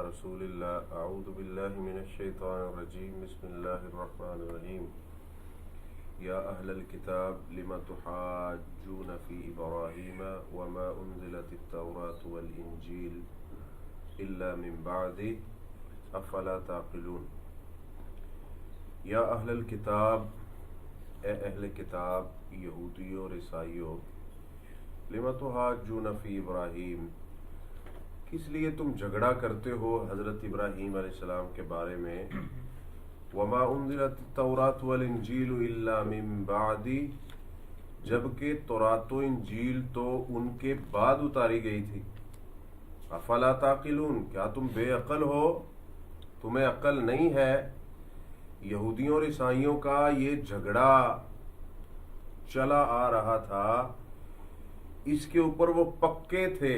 رسول اللہ اعوذ باللہ من الشیطان الرجیم بسم اللہ الرحمن الرحیم یا اہل الکتاب لم تحاجون فی ابراہیم وما انزلت التوراۃ والانجیل الا من بعد افلا تعقلون۔ یا اہل الکتاب، اے اہل کتاب یہودیوں اور عیسائیوں، لم تحاجون فی ابراہیم، کس لیے تم جھگڑا کرتے ہو حضرت ابراہیم علیہ السلام کے بارے میں؟ وما انزلت التوراۃ والانجیل الا من بعد، جبکہ تورات و انجیل تو ان کے بعد اتاری گئی تھی۔ افلا تعقلون، کیا تم بے عقل ہو؟ تمہیں عقل نہیں ہے؟ یہودیوں اور عیسائیوں کا یہ جھگڑا چلا آ رہا تھا، اس کے اوپر وہ پکے تھے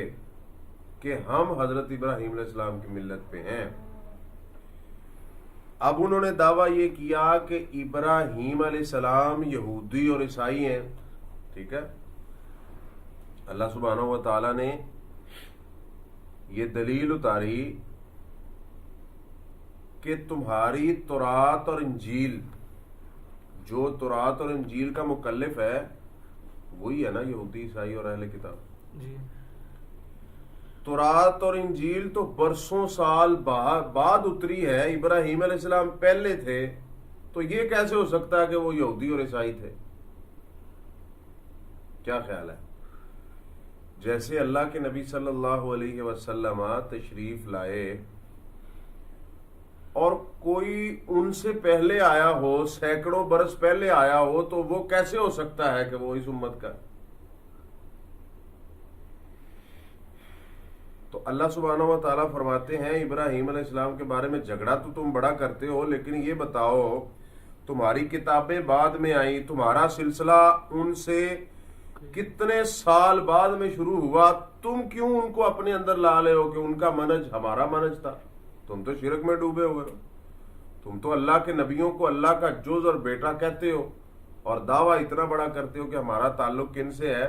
کہ ہم حضرت ابراہیم علیہ السلام کی ملت پہ ہیں۔ اب انہوں نے دعویٰ یہ کیا کہ ابراہیم علیہ السلام یہودی اور عیسائی ہیں، ٹھیک ہے۔ اللہ سبحانہ و تعالی نے یہ دلیل اتاری کہ تمہاری تورات اور انجیل، جو تورات اور انجیل کا مکلف ہے وہی ہے نا یہودی عیسائی اور اہل کتاب جی۔ تورات اور انجیل تو برسوں سال بعد اتری ہے، ابراہیم علیہ السلام پہلے تھے، تو یہ کیسے ہو سکتا ہے کہ وہ یہودی اور عیسائی تھے؟ کیا خیال ہے؟ جیسے اللہ کے نبی صلی اللہ علیہ وسلم تشریف لائے اور کوئی ان سے پہلے آیا ہو، سینکڑوں برس پہلے آیا ہو، تو وہ کیسے ہو سکتا ہے کہ وہ اس امت کا؟ تو اللہ سبحانہ و تعالیٰ فرماتے ہیں ابراہیم علیہ السلام کے بارے میں جھگڑا تو تم بڑا کرتے ہو، لیکن یہ بتاؤ تمہاری کتابیں بعد میں آئیں، تمہارا سلسلہ ان سے کتنے سال بعد میں شروع ہوا، تم کیوں ان کو اپنے اندر لا لے ہو کہ ان کا منہج ہمارا منہج تھا؟ تم تو شرک میں ڈوبے ہوئے ہو، تم تو اللہ کے نبیوں کو اللہ کا جز اور بیٹا کہتے ہو اور دعویٰ اتنا بڑا کرتے ہو کہ ہمارا تعلق کن سے ہے؟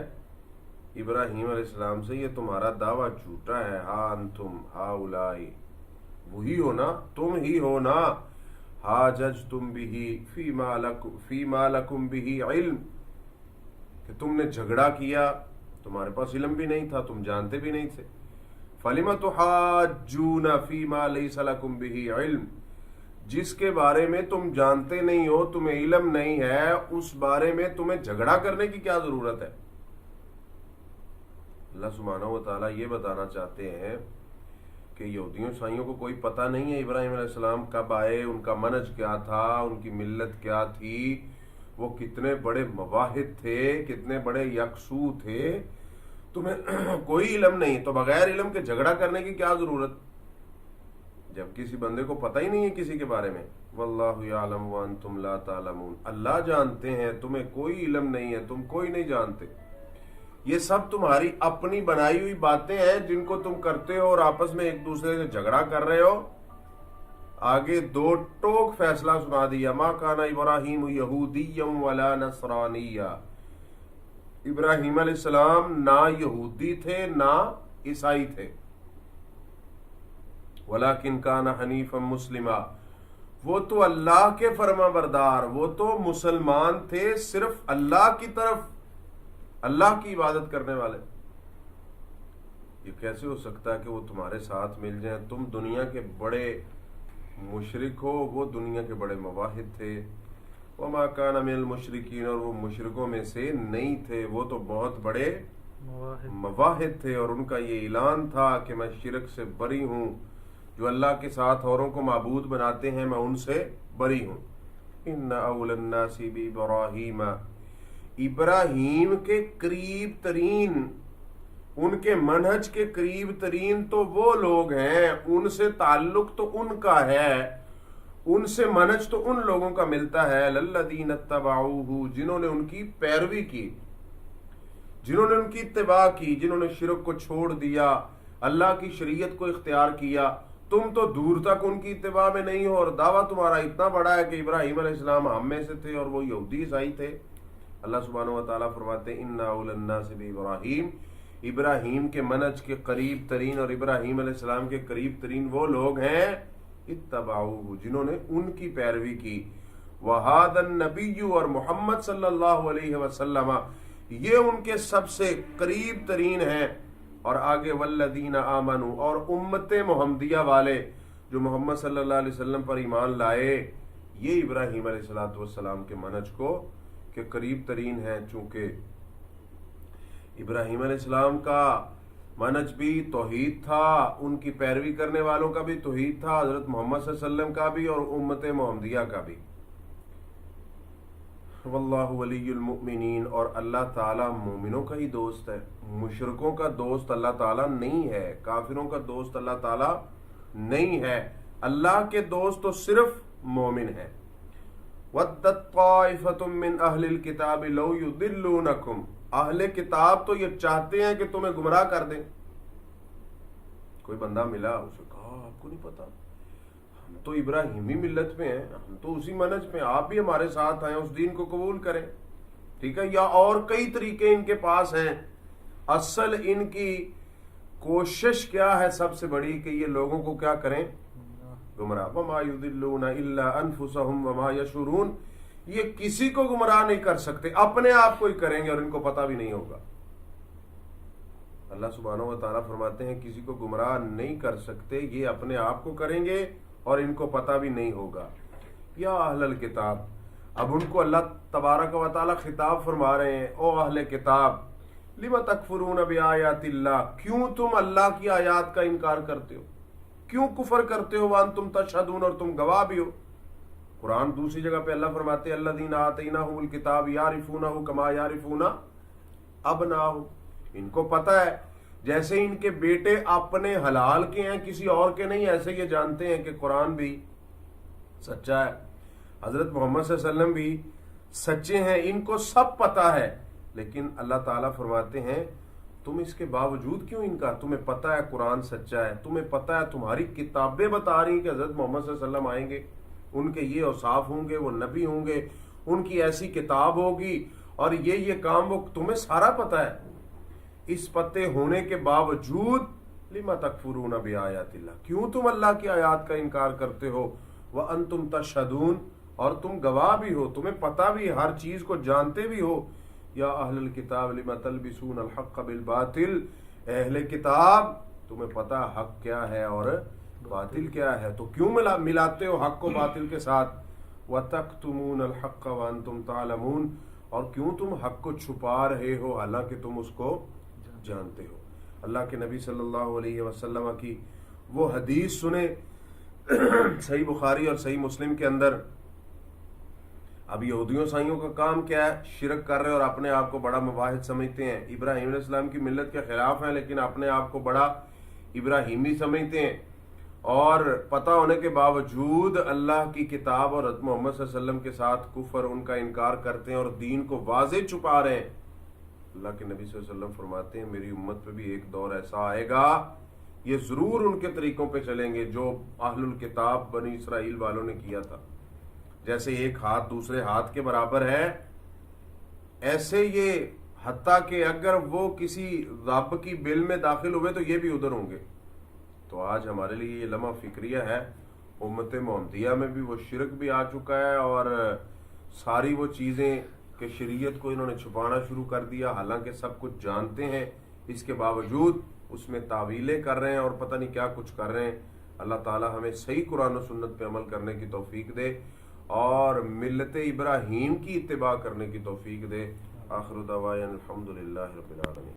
ابراہیم علیہ السلام سے۔ یہ تمہارا دعویٰ جھوٹا ہے۔ ہاں انتم ہاؤلائی، وہی ہو نا، تم ہی ہو نا، حاججتم بہ فیما لکم بہ علم، کہ تم نے جھگڑا کیا، تمہارے پاس علم بھی نہیں تھا، تم جانتے بھی نہیں تھے۔ فَلِمَ تُحَاجُّونَ فِيمَا لَيْسَ لَكُمْ بِهِ علم، جس کے بارے میں تم جانتے نہیں ہو، تمہیں علم نہیں ہے، اس بارے میں تمہیں جھگڑا کرنے کی کیا ضرورت ہے؟ اللہ سبحانہ و تعالیٰ یہ بتانا چاہتے ہیں کہ یہودیوں عیسائیوں کو کوئی پتہ نہیں ہے ابراہیم علیہ السلام کب آئے، ان کا منہج کیا تھا، ان کی ملت کیا تھی، وہ کتنے بڑے مواحد تھے، کتنے بڑے یکسو تھے، تمہیں کوئی علم نہیں، تو بغیر علم کے جھگڑا کرنے کی کیا ضرورت جب کسی بندے کو پتہ ہی نہیں ہے کسی کے بارے میں؟ واللہ یعلم وانتم لا تعلمون، اللہ جانتے ہیں، تمہیں کوئی علم نہیں ہے، تم کوئی نہیں جانتے۔ یہ سب تمہاری اپنی بنائی ہوئی باتیں ہیں جن کو تم کرتے ہو اور آپس میں ایک دوسرے سے جھگڑا کر رہے ہو۔ آگے دو ٹوک فیصلہ سنا دیا، ما کان ابراہیم یہودیا ولا نصرانیا، ابراہیم علیہ السلام نہ یہودی تھے نہ عیسائی تھے، ولیکن کان حنیفا مسلما، وہ تو اللہ کے فرما بردار، وہ تو مسلمان تھے، صرف اللہ کی طرف، اللہ کی عبادت کرنے والے۔ یہ کیسے ہو سکتا ہے کہ وہ تمہارے ساتھ مل جائیں؟ تم دنیا کے بڑے مشرک ہو، وہ دنیا کے بڑے موحد تھے۔ وما کان من المشرکین، اور وہ مشرکوں میں سے نہیں تھے، وہ تو بہت بڑے موحد تھے، اور ان کا یہ اعلان تھا کہ میں شرک سے بری ہوں، جو اللہ کے ساتھ اوروں کو معبود بناتے ہیں میں ان سے بری ہوں۔ ان اول الناس بابراہیم، ابراہیم کے قریب ترین، ان کے منہج کے قریب ترین تو وہ لوگ ہیں، ان سے تعلق تو ان کا ہے، ان سے منہج تو ان لوگوں کا ملتا ہے، للذین اتبعوہ، جنہوں نے ان کی پیروی کی، جنہوں نے ان کی اتباع کی، جنہوں نے شرک کو چھوڑ دیا، اللہ کی شریعت کو اختیار کیا۔ تم تو دور تک ان کی اتباع میں نہیں ہو، اور دعویٰ تمہارا اتنا بڑا ہے کہ ابراہیم علیہ السلام ہم میں سے تھے اور وہ یہودی عیسائی تھے۔ اللہ سبحانہ و تعالیٰ فرماتے ہیں ان اول الناس بابراہیم، ابراہیم کے منہج کے قریب ترین اور ابراہیم علیہ السلام کے قریب ترین وہ لوگ ہیں اتبعوہ، جنہوں نے ان کی پیروی کی، وہذا النبی، اور محمد صلی اللہ علیہ وسلم یہ ان کے سب سے قریب ترین ہیں، اور آگے والذین آمنوا، اور امت محمدیہ والے جو محمد صلی اللہ علیہ وسلم پر ایمان لائے، یہ ابراہیم علیہ السلام کے منہج کو کے قریب ترین ہیں، چونکہ ابراہیم علیہ السلام کا منہج بھی توحید تھا، ان کی پیروی کرنے والوں کا بھی توحید تھا، حضرت محمد صلی اللہ علیہ وسلم کا بھی اور امت محمدیہ کا بھی۔ واللہ ولی المؤمنین، اور اللہ تعالیٰ مومنوں کا ہی دوست ہے، مشرکوں کا دوست اللہ تعالیٰ نہیں ہے، کافروں کا دوست اللہ تعالیٰ نہیں ہے، اللہ کے دوست تو صرف مومن ہے۔ وَدَّتْ طَائِفَةٌ مِّنْ أَهْلِ الْكِتَابِ لَوْ يُضِلُّونَكُمْ، اہل کتاب تو یہ چاہتے ہیں کہ تمہیں گمراہ کر دیں۔ کوئی بندہ ملا، اسے کہا آپ کو نہیں پتا ہم تو ابراہیمی ملت میں ہیں، ہم تو اسی منہج میں، آپ بھی ہمارے ساتھ آئیں، اس دین کو قبول کریں، ٹھیک ہے، یا اور کئی طریقے ان کے پاس ہیں۔ اصل ان کی کوشش کیا ہے سب سے بڑی، کہ یہ لوگوں کو کیا کریں، گمراہ۔ وَمَا يُضِلُّونَ إِلَّا أَنفُسَهُمْ وَمَا يَشْعُرُونَ، یہ کسی کو گمراہ نہیں کر سکتے، اپنے آپ کو ہی کریں گے اور ان کو پتہ بھی نہیں ہوگا۔ اللہ سبحانہ و تعالیٰ فرماتے ہیں کسی کو گمراہ نہیں کر سکتے، یہ اپنے آپ کو کریں گے اور ان کو پتہ بھی نہیں ہوگا۔ یا اہل الکتاب، اب ان کو اللہ تبارک و تعالیٰ خطاب فرما رہے ہیں، او اہل کتاب، لِمَ تَکْفُرُونَ بِآیَاتِ اللَّہ، کیوں تم اللہ کی آیات کا انکار کرتے ہو، کیوں کفر کرتے ہو، وَأَنْتُمْ تَشْهَدُونَ، اور تم گواہ بھی ہو۔ قرآن دوسری جگہ پہ اللہ فرماتے ہیں الَّذِينَ آتَيْنَاهُمُ الْكِتَابَ يَعْرِفُونَهُ كَمَا يَعْرِفُونَ أَبْنَاءَهُمْ، ان کو پتہ ہے جیسے ان کے بیٹے اپنے حلال کے ہیں، کسی اور کے نہیں، ایسے یہ جانتے ہیں کہ قرآن بھی سچا ہے، حضرت محمد صلی اللہ علیہ وسلم بھی سچے ہیں، ان کو سب پتہ ہے، لیکن اللہ تعالیٰ فرماتے ہیں تم اس کے باوجود کیوں انکار، تمہیں پتہ ہے قرآن سچا ہے، تمہیں پتہ ہے تمہاری کتابیں بتا رہی ہیں کہ حضرت محمد صلی اللہ علیہ وسلم آئیں گے، ان کے یہ اوصاف ہوں گے، وہ نبی ہوں گے، ان کی ایسی کتاب ہوگی اور یہ کام، وہ تمہیں سارا پتہ ہے، اس پتے ہونے کے باوجود لِمَ تَکْفُرُونَ بِآیَاتِ اللَّہ، کیوں تم اللہ کی آیات کا انکار کرتے ہو، وَأَنْتُمْ تَشْهَدُونَ، اور تم گواہ بھی ہو، تمہیں پتہ بھی، ہر چیز کو جانتے بھی ہو۔ یا اہل الکتاب لِمَ تَلْبِسُونَ الْحَقَّ بِالْبَاطِلِ، اہل کتاب تمہیں پتہ حق کیا ہے اور باطل کیا ہے، تو کیوں ملاتے ہو حق کو باطل کے ساتھ، وَتَكْتُمُونَ الْحَقَّ وَأَنْتُمْ تَعْلَمُونَ، اور کیوں تم حق کو چھپا رہے ہو حالانکہ تم اس کو جانتے ہو۔ اللہ کے نبی صلی اللہ علیہ وسلم کی وہ حدیث سنیں صحیح بخاری اور صحیح مسلم کے اندر۔ اب یہودیوں عیسائیوں کا کام کیا ہے، شرک کر رہے اور اپنے آپ کو بڑا مواحد سمجھتے ہیں، ابراہیم علیہ السلام کی ملت کے خلاف ہیں لیکن اپنے آپ کو بڑا ابراہیمی سمجھتے ہیں، اور پتہ ہونے کے باوجود اللہ کی کتاب اور حضرت محمد صلی اللہ علیہ وسلم کے ساتھ کفر، ان کا انکار کرتے ہیں اور دین کو واضح چھپا رہے ہیں۔ اللہ کے نبی صلی اللہ علیہ وسلم فرماتے ہیں میری امت پہ بھی ایک دور ایسا آئے گا، یہ ضرور ان کے طریقوں پہ چلیں گے جو اہل الکتاب بنی اسرائیل والوں نے کیا تھا، جیسے ایک ہاتھ دوسرے ہاتھ کے برابر ہے، ایسے یہ، حتیٰ کہ اگر وہ کسی رب کی بل میں داخل ہوئے تو یہ بھی ادھر ہوں گے۔ تو آج ہمارے لیے یہ لمحہ فکریہ ہے، امت محمدیہ میں بھی وہ شرک بھی آ چکا ہے، اور ساری وہ چیزیں کہ شریعت کو انہوں نے چھپانا شروع کر دیا، حالانکہ سب کچھ جانتے ہیں، اس کے باوجود اس میں تعویلیں کر رہے ہیں اور پتہ نہیں کیا کچھ کر رہے ہیں۔ اللہ تعالی ہمیں صحیح قرآن و سنت پہ عمل کرنے کی توفیق دے اور ملت ابراہیم کی اتباع کرنے کی توفیق دے۔ آخر دعوانا الحمدللہ رب العالمین۔